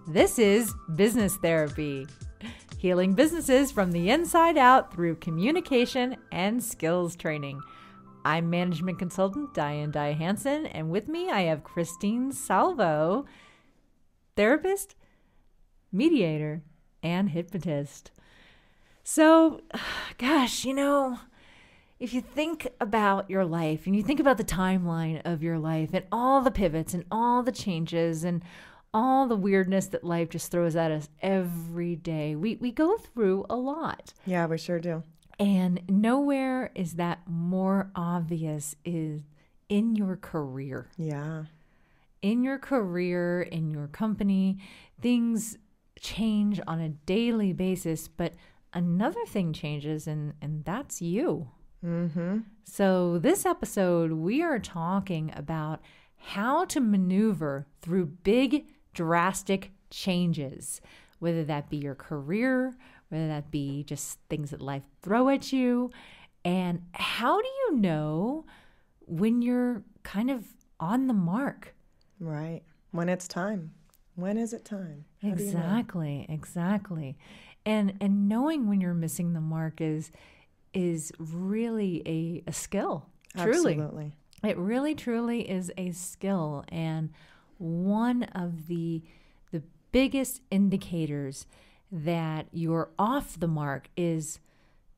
This is Business Therapy, healing businesses from the inside out through communication and skills training. I'm management consultant Diane Dye Hansen, and with me I have Christine Salvo, therapist, mediator, and hypnotist. So, gosh, if you think about your life and you think about the timeline of your life and all the pivots and all the changes and all the weirdness that life just throws at us every day, we go through a lot. Yeah, we sure do. And nowhere is that more obvious is in your career. Yeah. In your career, in your company, things change on a daily basis, but another thing changes, and that's you. Mm-hmm. So this episode, we are talking about how to maneuver through big, drastic changes, whether that be your career, whether that be just things that life throw at you. And how do you know when you're kind of on the mark? Right. When it's time. When is it time? How do you know? Exactly. And knowing when you're missing the mark is really a skill. Truly. Absolutely. It really, truly is a skill. And one of the biggest indicators that you're off the mark is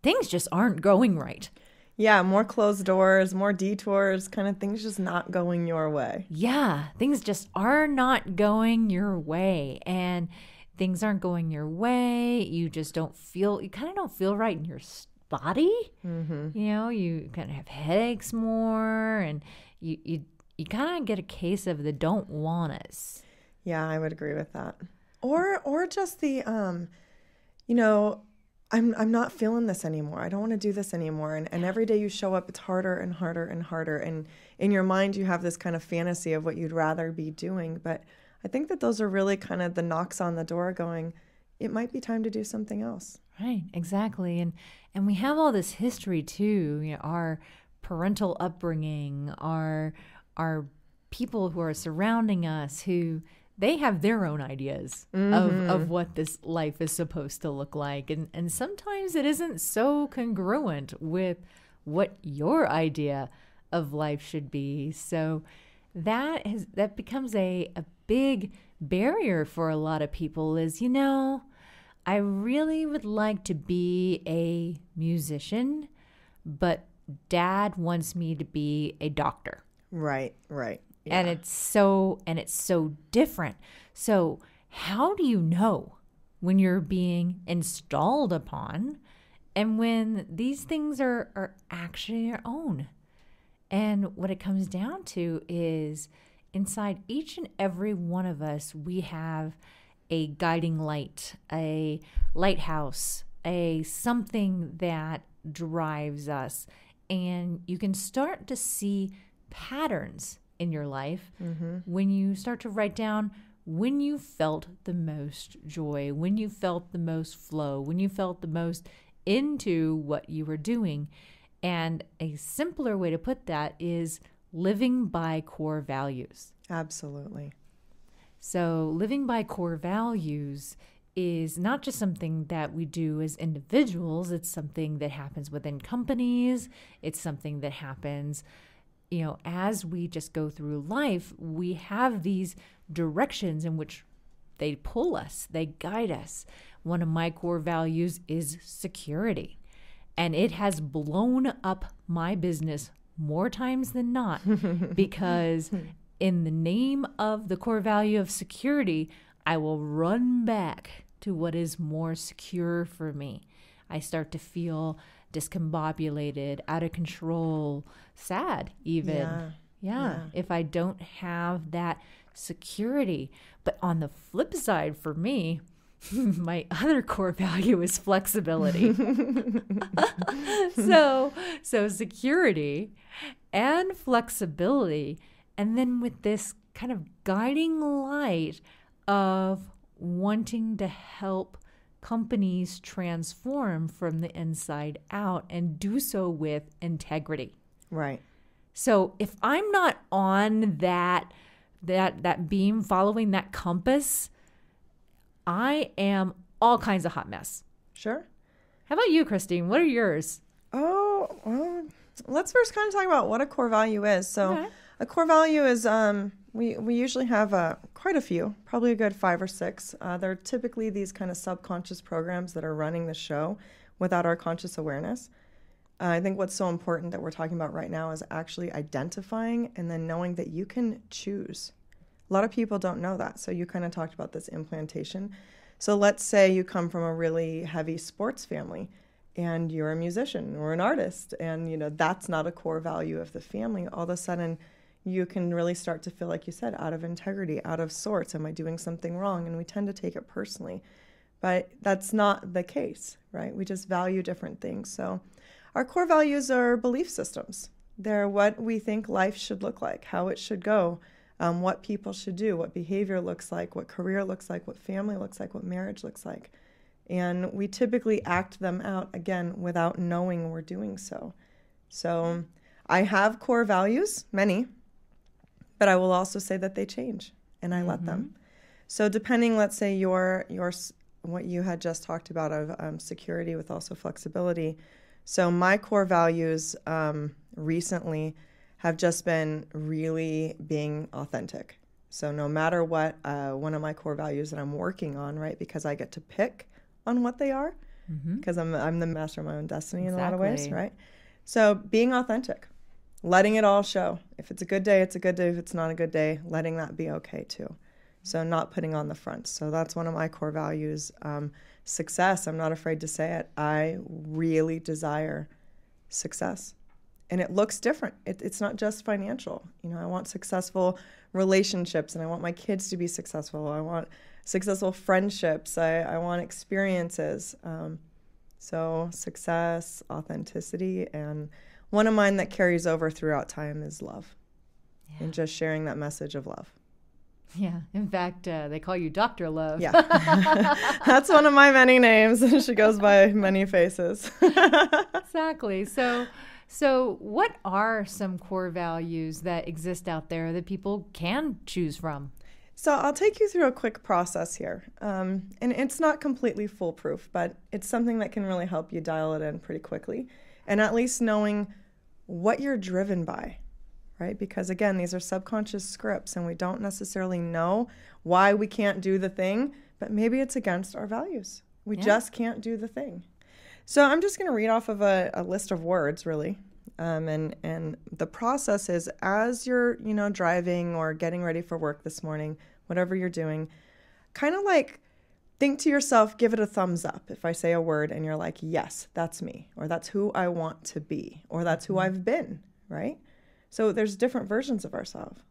things just aren't going right. Yeah, more closed doors, more detours, kind of things just not going your way. Yeah, things just are not going your way. And things aren't going your way. You kind of don't feel right in your body. Mm-hmm. You kind of have headaches more, and you kind of get a case of the don't want us. Yeah, I would agree with that. Or just the I'm not feeling this anymore. I don't want to do this anymore. And every day you show up, it's harder and harder and harder. And in your mind, you have this kind of fantasy of what you'd rather be doing. But I think that those are really kind of the knocks on the door going, it might be time to do something else. Right, exactly. And we have all this history too, our parental upbringing, our people who are surrounding us who they have their own ideas of what this life is supposed to look like. And sometimes it isn't so congruent with what your idea of life should be. So that becomes a big barrier for a lot of people is, I really would like to be a musician, but Dad wants me to be a doctor. Right. Yeah. And it's so different. So how do you know when you're being installed upon and when these things are actually your own? And what it comes down to is inside each and every one of us, we have a guiding light, a lighthouse, a something that drives us. And you can start to see patterns in your life when you start to write down when you felt the most joy, when you felt the most flow, when you felt the most into what you were doing. And a simpler way to put that is living by core values. Absolutely. So living by core values is not just something that we do as individuals. It's something that happens within companies. It's something that happens, as we just go through life. We have these directions in which they pull us, they guide us. One of my core values is security. And it has blown up my business more times than not because in the name of the core value of security, I will run back to what is more secure for me. I start to feel discombobulated, out of control, sad even. Yeah. If I don't have that security. But on the flip side for me, my other core value is flexibility. So security and flexibility, and then with this kind of guiding light of wanting to help companies transform from the inside out and do so with integrity. Right. So if I'm not on that beam, following that compass, I am all kinds of hot mess. Sure. How about you, Christine? What are yours? Oh, well, let's first kind of talk about what a core value is. So Okay. a core value is, we usually have quite a few, probably a good 5 or 6. They're typically these kind of subconscious programs that are running the show without our conscious awareness. I think what's so important that we're talking about right now is actually identifying and then knowing that you can choose. A lot of people don't know that. So you kind of talked about this implantation. So let's say you come from a really heavy sports family and you're a musician or an artist, and that's not a core value of the family. All of a sudden you can really start to feel, like you said, out of integrity, out of sorts. Am I doing something wrong? And we tend to take it personally, but that's not the case, right? We just value different things. So our core values are belief systems. They're what we think life should look like, how it should go, what people should do, what behavior looks like, what career looks like, what family looks like, what marriage looks like. And we typically act them out, again, without knowing we're doing so. So I have core values, many, but I will also say that they change, and I let them. So depending, let's say your what you had just talked about of security with also flexibility. So my core values recently have just been really being authentic. So no matter what, one of my core values that I'm working on, right, because I get to pick on what they are, because I'm the master of my own destiny in a lot of ways, right? So being authentic, letting it all show. If it's a good day, it's a good day. If it's not a good day, letting that be okay too. So not putting on the front. So that's one of my core values. Success, I'm not afraid to say it. I really desire success. And it looks different. It's not just financial. I want successful relationships, and I want my kids to be successful. I want successful friendships. I want experiences. So success, authenticity, and one of mine that carries over throughout time is love. Yeah. And just sharing that message of love. Yeah. In fact, they call you Dr. Love. Yeah. That's one of my many names. She goes by many faces. Exactly. So what are some core values that exist out there that people can choose from? So I'll take you through a quick process here. And it's not completely foolproof, but it's something that can really help you dial it in pretty quickly. And at least knowing what you're driven by, right? Because again, these are subconscious scripts, and we don't necessarily know why we can't do the thing, but maybe it's against our values. We just can't do the thing. So I'm just going to read off of a list of words, really. And the process is, as you're, driving or getting ready for work this morning, whatever you're doing, kind of like think to yourself, give it a thumbs up. If I say a word and you're like, yes, that's me, or that's who I want to be, or that's who I've been, right? So there's different versions of ourselves,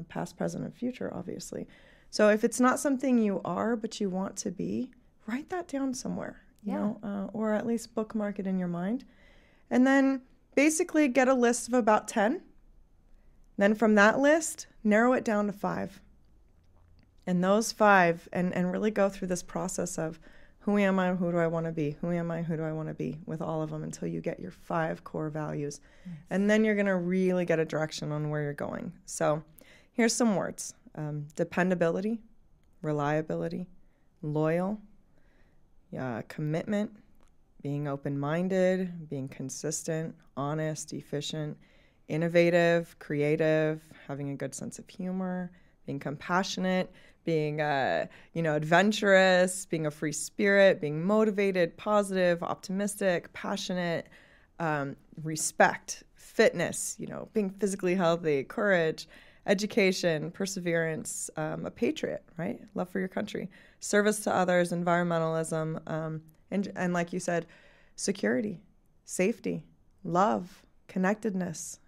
past, present, and future, obviously. So if it's not something you are, but you want to be, write that down somewhere, or at least bookmark it in your mind. And then basically get a list of about 10. Then from that list, narrow it down to 5. And those 5, and really go through this process of who am I, who do I want to be? Who am I, who do I want to be? With all of them until you get your 5 core values. Nice. And then you're going to really get a direction on where you're going. So here's some words. Dependability, reliability, loyal, commitment, being open-minded, being consistent, honest, efficient, innovative, creative, having a good sense of humor, being compassionate, being, adventurous, being a free spirit, being motivated, positive, optimistic, passionate, respect, fitness, being physically healthy, courage, education, perseverance, a patriot, right? Love for your country, service to others, environmentalism, and like you said, security, safety, love, connectedness.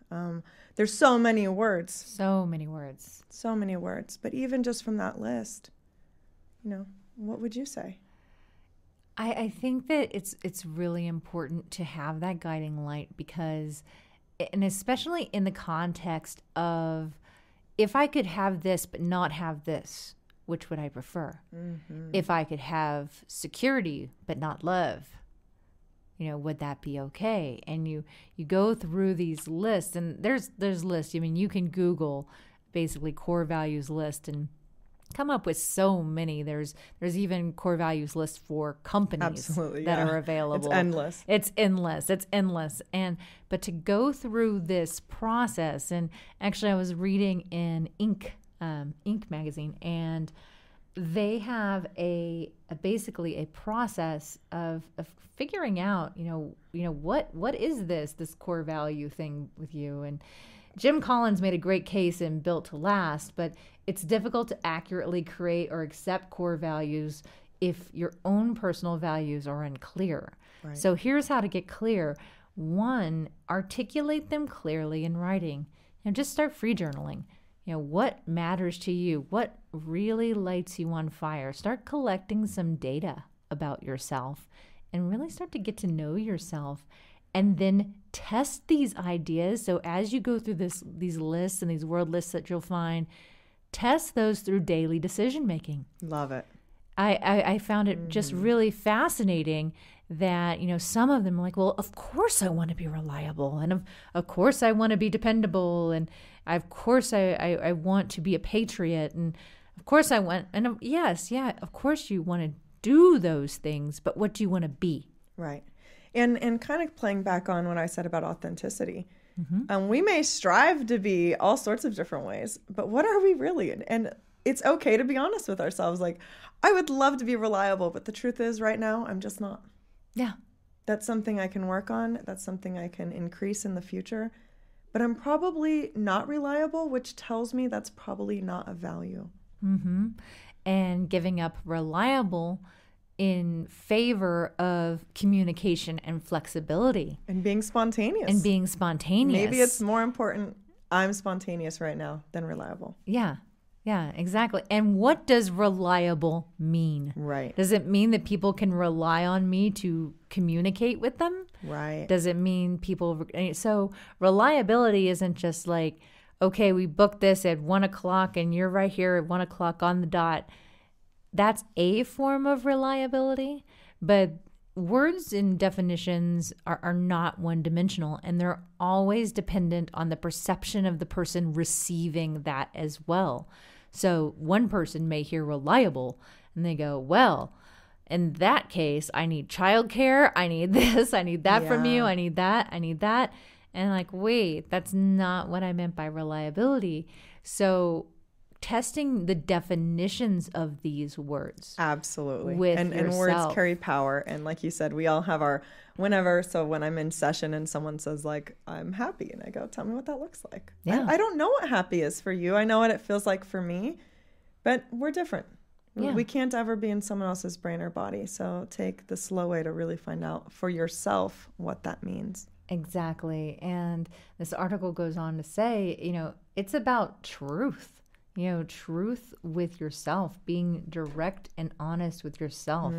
There's so many words. So many words. So many words. But even just from that list, what would you say? I think that it's really important to have that guiding light, because, and especially in the context of, if I could have this but not have this, which would I prefer? Mm-hmm. If I could have security but not love, would that be okay? And you go through these lists, and there's lists. I mean, you can Google basically core values list, and come up with so many. There's even core values lists for companies that are available. It's endless. It's endless. But to go through this process, and actually I was reading in Inc. magazine, and they have basically a process of figuring out, what is this core value thing with you. And Jim Collins made a great case in Built to Last, but it's difficult to accurately create or accept core values if your own personal values are unclear. Right. So here's how to get clear. 1, articulate them clearly in writing, and just start free journaling. What matters to you? What really lights you on fire? Start collecting some data about yourself and really start to get to know yourself. And then test these ideas. So as you go through these lists and these word lists that you'll find, test those through daily decision making. Love it. I found it just really fascinating that, some of them are like, well, of course I want to be reliable. And of course I want to be dependable. And of course I want to be a patriot. And of course I want, and yes, of course you want to do those things, but what do you want to be? Right. And kind of playing back on what I said about authenticity, we may strive to be all sorts of different ways, but what are we really? And it's okay to be honest with ourselves. Like, I would love to be reliable, but the truth is right now, I'm just not. Yeah. That's something I can work on. That's something I can increase in the future. But I'm probably not reliable, which tells me that's probably not a value. And giving up reliable in favor of communication and flexibility. And being spontaneous. Maybe it's more important I'm spontaneous right now than reliable. Yeah, exactly. And what does reliable mean? Right. Does it mean that people can rely on me to communicate with them? Right. Does it mean people... So reliability isn't just like, okay, we booked this at 1 o'clock and you're right here at 1 o'clock on the dot. That's a form of reliability, but words and definitions are not one-dimensional, and they're always dependent on the perception of the person receiving that as well. So one person may hear reliable, and they go, well, in that case, I need childcare, I need this, I need that from you, I need that. And like, wait, that's not what I meant by reliability. So testing the definitions of these words. Absolutely. And words carry power. And like you said, we all have our whenever. So when I'm in session and someone says like, I'm happy, and I go, tell me what that looks like. Yeah. I don't know what happy is for you. I know what it feels like for me, but we're different. Yeah. We can't ever be in someone else's brain or body. So take the slow way to really find out for yourself what that means. Exactly. And this article goes on to say, it's about truth. Truth with yourself, being direct and honest with yourself,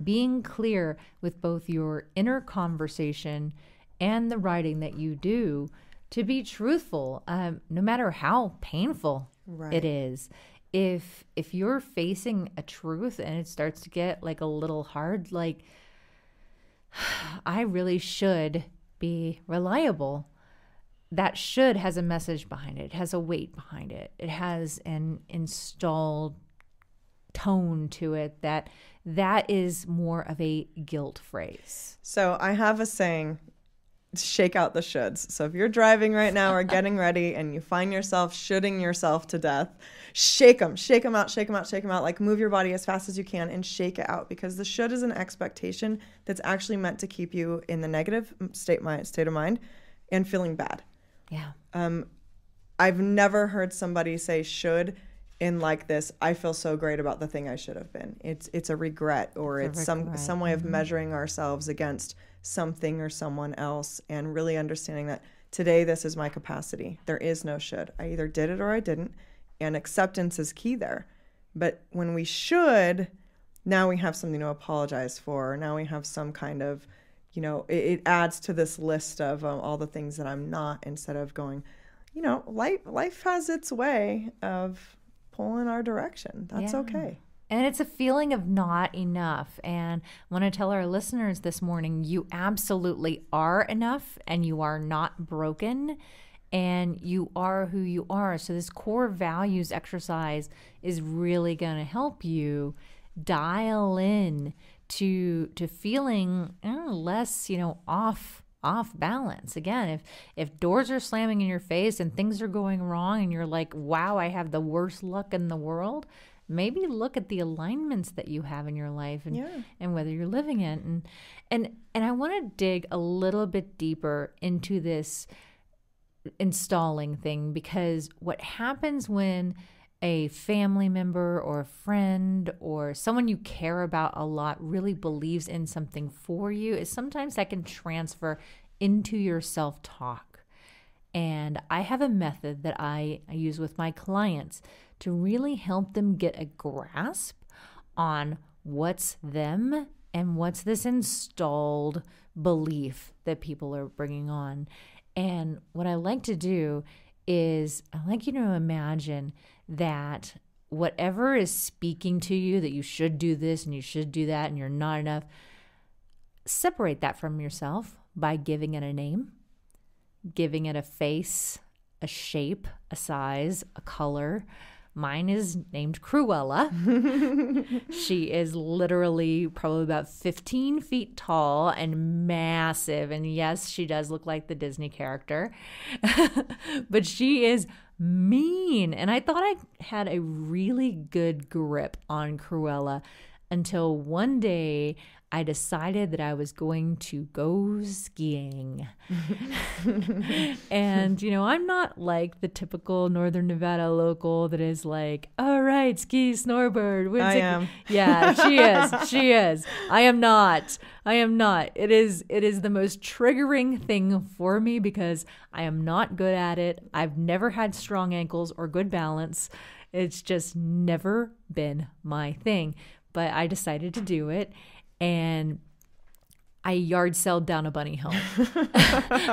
being clear with both your inner conversation and the writing that you do, to be truthful, no matter how painful it is. If you're facing a truth and it starts to get like a little hard, like, I really should be reliable. That should has a message behind it. It has a weight behind it. It has an installed tone to it that is more of a guilt phrase. So I have a saying, shake out the shoulds. So if you're driving right now or getting ready and you find yourself shoulding yourself to death, shake them out. Like, move your body as fast as you can and shake it out, because the should is an expectation that's actually meant to keep you in the negative state of mind and feeling bad. Yeah. I've never heard somebody say should in like this, I feel so great about the thing I should have been. It's a regret, or it's some way of measuring ourselves against something or someone else, and really understanding that today this is my capacity. There is no should. I either did it or I didn't, and acceptance is key there. But when we should, now we have something to apologize for. Now we have some kind of, it adds to this list of all the things that I'm not, instead of going, life has its way of pulling our direction. That's okay. And it's a feeling of not enough. And I want to tell our listeners this morning, you absolutely are enough, and you are not broken. and you are who you are. So this core values exercise is really going to help you dial in to feeling less, off balance. Again, if doors are slamming in your face and things are going wrong and you're like, wow, I have the worst luck in the world, maybe look at the alignments that you have in your life and whether you're living it. And I want to dig a little bit deeper into this installing thing, because what happens when a family member or a friend or someone you care about a lot really believes in something for you is sometimes that can transfer into your self-talk. And I have a method that I use with my clients to really help them get a grasp on what's them and what's this installed belief that people are bringing on. And what I like to do is I like you to imagine that whatever is speaking to you, that you should do this and you should do that and you're not enough, separate that from yourself by giving it a name, giving it a face, a shape, a size, a color. Mine is named Cruella. She is literally probably about 15 feet tall and massive. And yes, she does look like the Disney character, but she is mean. And I thought I had a really good grip on Cruella until one day I decided that I was going to go skiing. And, I'm not like the typical Northern Nevada local that is like, all right, ski, snowboard. I am. Yeah, she is. She is. I am not. It is the most triggering thing for me because I am not good at it. I've never had strong ankles or good balance. It's just never been my thing. But I decided to do it. And I yard sailed down a bunny hill.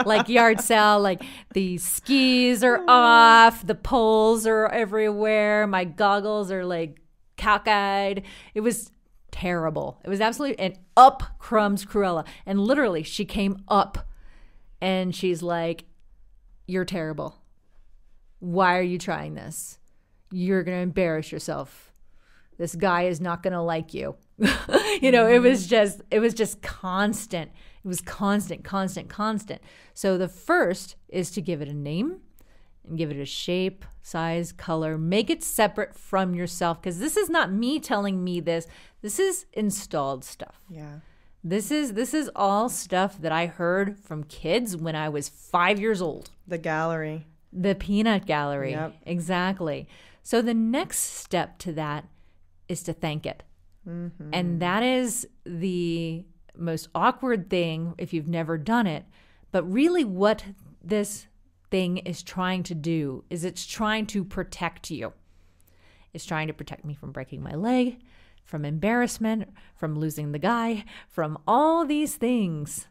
Like yard sail, like the skis are off, the poles are everywhere, my goggles are like cockeyed. It was terrible. It was absolutely, and up crumbs Cruella. And literally she came up and she's like, you're terrible. Why are you trying this? You're going to embarrass yourself. This guy is not going to like you. It was just constant. It was constant. So the first is to give it a name and give it a shape, size, color, make it separate from yourself. Because this is not me telling me this. This is installed stuff. Yeah. This is all stuff that I heard from kids when I was 5 years old. The gallery. The peanut gallery. Yep. Exactly. So the next step to that is to thank it. Mm-hmm. And that is the most awkward thing if you've never done it. But really what this thing is trying to do is it's trying to protect you. It's trying to protect me from breaking my leg, from embarrassment, from losing the guy, from all these things.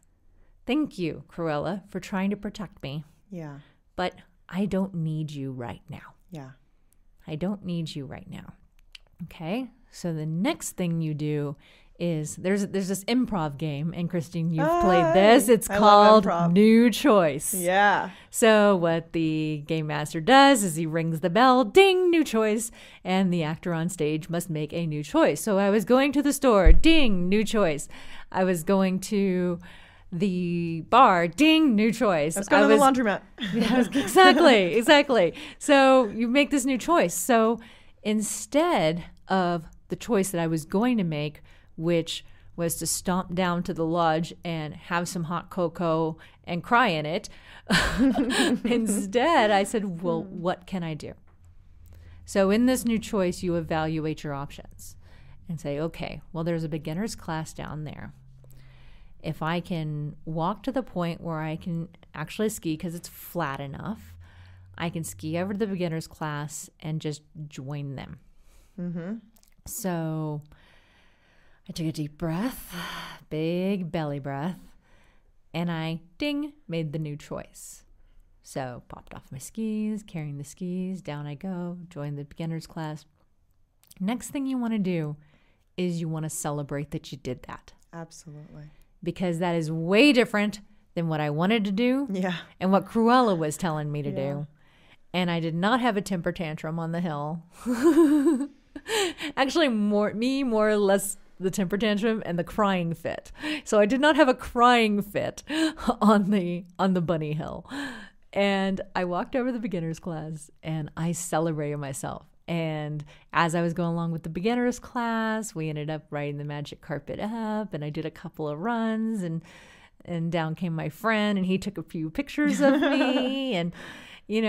Thank you, Cruella, for trying to protect me. Yeah. But I don't need you right now. Yeah. I don't need you right now. Okay? So the next thing you do is there's this improv game, and Christine, you've played this. It's called New Choice. Yeah. So what the game master does is he rings the bell, ding, new choice, and the actor on stage must make a new choice. So I was going to the store, ding, new choice. I was going to the bar, ding, new choice. I was going to the laundromat. Yeah, exactly. So you make this new choice. So instead of the choice that I was going to make, which was to stomp down to the lodge and have some hot cocoa and cry in it, instead I said, well, what can I do? So in this new choice, you evaluate your options and say, okay, well, there's a beginner's class down there. If I can walk to the point where I can actually ski because it's flat enough, I can ski over to the beginner's class and just join them. Mm-hmm. So I took a deep breath, big belly breath, and I, ding, made the new choice. So popped off my skis, carrying the skis, down I go, joined the beginner's class. Next thing you want to do is you want to celebrate that you did that. Absolutely. Because that is way different than what I wanted to do and what Cruella was telling me to do. And I did not have a temper tantrum on the hill. Actually, more or less the temper tantrum and the crying fit. So I did not have a crying fit on the bunny hill. And I walked over the beginner's class and I celebrated myself. And as I was going along with the beginner's class, we ended up riding the magic carpet up, and I did a couple of runs, and down came my friend, and he took a few pictures of me. And it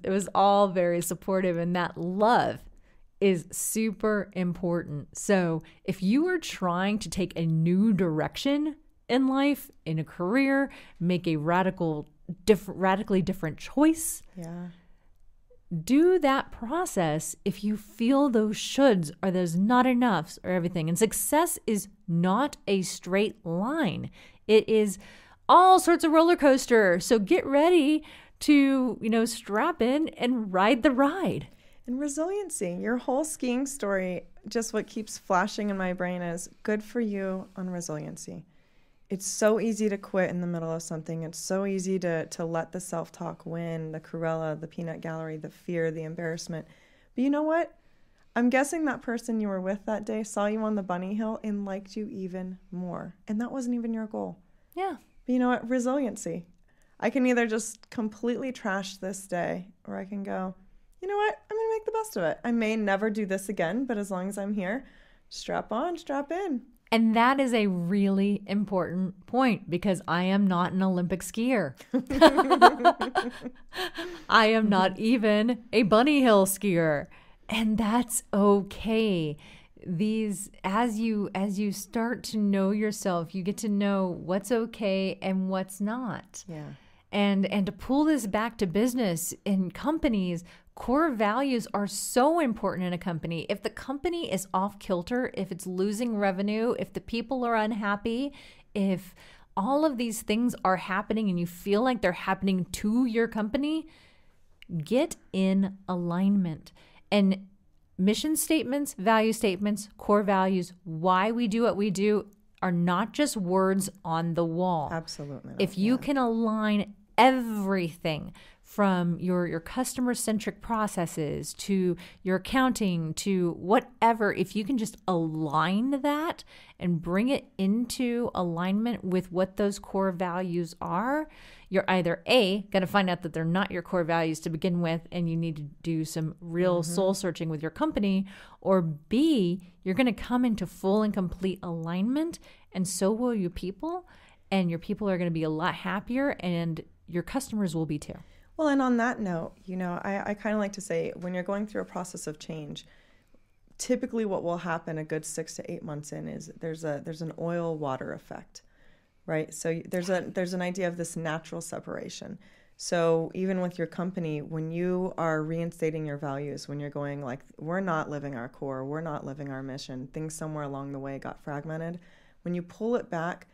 was all very supportive, and that love is super important. So if you are trying to take a new direction in life, in a career, make a radically different choice, do that process if you feel those shoulds or those not enoughs or everything. And success is not a straight line. It is all sorts of roller coaster. So get ready to, strap in and ride the ride. And resiliency, your whole skiing story, just what keeps flashing in my brain is good for you on resiliency. It's so easy to quit in the middle of something. It's so easy to let the self-talk win, the Cruella, the peanut gallery, the fear, the embarrassment. But you know what? I'm guessing that person you were with that day saw you on the bunny hill and liked you even more. And that wasn't even your goal. Yeah. But you know what? Resiliency. I can either just completely trash this day, or I can go, you know what? I'm going to make the best of it. I may never do this again, but as long as I'm here, strap on, strap in. And that is a really important point, because I am not an Olympic skier. I am not even a bunny hill skier. And that's okay. As you start to know yourself, you get to know what's okay and what's not. Yeah. And to pull this back to business in companies, core values are so important in a company. If the company is off kilter, if it's losing revenue, if the people are unhappy, if all of these things are happening and you feel like they're happening to your company, get in alignment. And mission statements, value statements, core values, why we do what we do are not just words on the wall. Absolutely not. If you can align everything from your customer-centric processes to your accounting to whatever, if you can just align that and bring it into alignment with what those core values are, you're either A, going to find out that they're not your core values to begin with and you need to do some real soul searching with your company, or B, you're going to come into full and complete alignment, and so will your people, and your people are going to be a lot happier, and your customers will be too. Well, and on that note, I kind of like to say, when you're going through a process of change, typically what will happen a good 6 to 8 months in is there's an oil water effect, right? So there's an idea of this natural separation. So even with your company, when you are reinstating your values, when you're going like, we're not living our core, we're not living our mission, things somewhere along the way got fragmented. When you pull it back,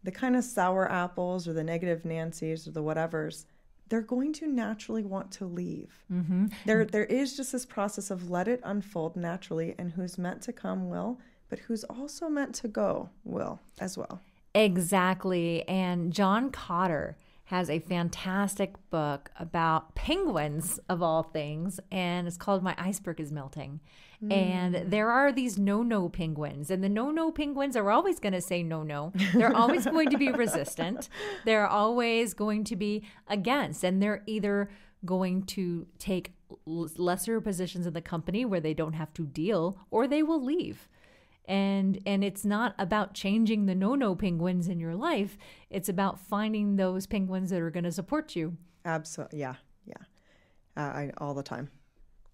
the kind of sour apples or the negative Nancys or the whatevers, they're going to naturally want to leave. Mm-hmm. There is just this process of let it unfold naturally, and who's meant to come will, but who's also meant to go will as well. Exactly. And John Cotter has a fantastic book about penguins, of all things, and it's called My Iceberg is Melting. And there are these no-no penguins, and the no-no penguins are always going to say no-no. They're always going to be resistant. They're always going to be against, and they're either going to take lesser positions in the company where they don't have to deal, or they will leave. And it's not about changing the no-no penguins in your life. It's about finding those penguins that are going to support you. Absolutely. Yeah. All the time.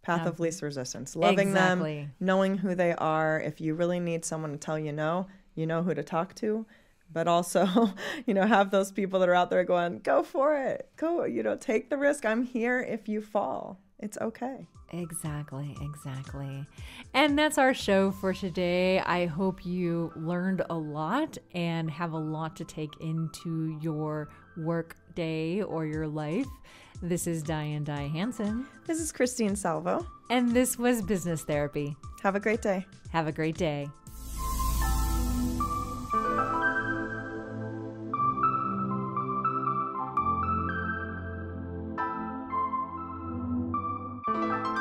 Path of least resistance. Loving them, knowing who they are. If you really need someone to tell you no, you know who to talk to. But also, have those people that are out there going, go for it. Go, take the risk. I'm here if you fall. It's okay. Exactly. And that's our show for today. I hope you learned a lot and have a lot to take into your work day or your life. This is Diane Hansen. This is Christine Salvo. And this was Business Therapy. Have a great day. Have a great day. you.